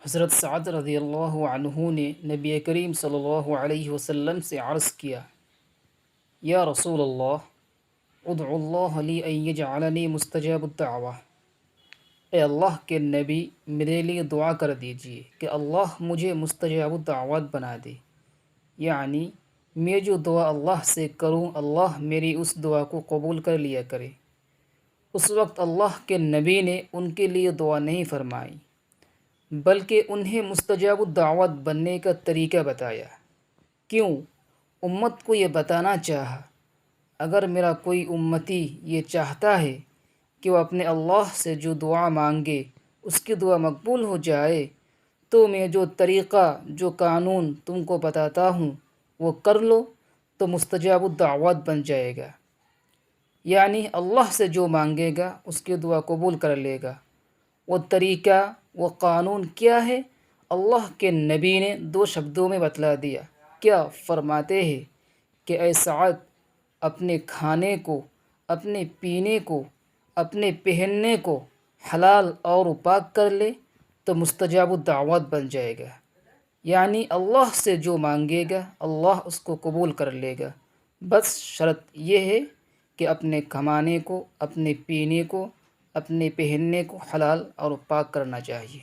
حضرت سعد رضی اللہ عنہ نے نبی کریم صلی اللہ علیہ وسلم سے عرض کیا، یا رسول اللہ، ادعو اللہ لی ان یجعلنی مستجاب الدعوہ۔ اے اللہ کے نبی، میرے لیے دعا کر دیجئے کہ اللہ مجھے مستجاب الدعوات بنا دے، یعنی میں جو دعا اللہ سے کروں اللہ میری اس دعا کو قبول کر لیا کرے۔ اس وقت اللہ کے نبی نے ان کے لیے دعا نہیں فرمائی، بلکہ انہیں مستجاب الدعوات بننے کا طریقہ بتایا۔ کیوں؟ امت کو یہ بتانا چاہا، اگر میرا کوئی امتی یہ چاہتا ہے کہ وہ اپنے اللہ سے جو دعا مانگے اس کی دعا مقبول ہو جائے، تو میں جو طریقہ، جو قانون تم کو بتاتا ہوں وہ کر لو تو مستجاب الدعوات بن جائے گا، یعنی اللہ سے جو مانگے گا اس کی دعا قبول کر لے گا۔ وہ طریقہ، وہ قانون کیا ہے؟ اللہ کے نبی نے 2 شبدوں میں بتلا دیا۔ کیا فرماتے ہیں کہ اے سعد، اپنے کھانے کو، اپنے پینے کو، اپنے پہننے کو حلال اور پاک کر لے تو مستجاب الدعوات بن جائے گا، یعنی اللہ سے جو مانگے گا اللہ اس کو قبول کر لے گا۔ بس شرط یہ ہے کہ اپنے کمانے کو، اپنے پینے کو، اپنے پہننے کو حلال اور پاک کرنا چاہیے۔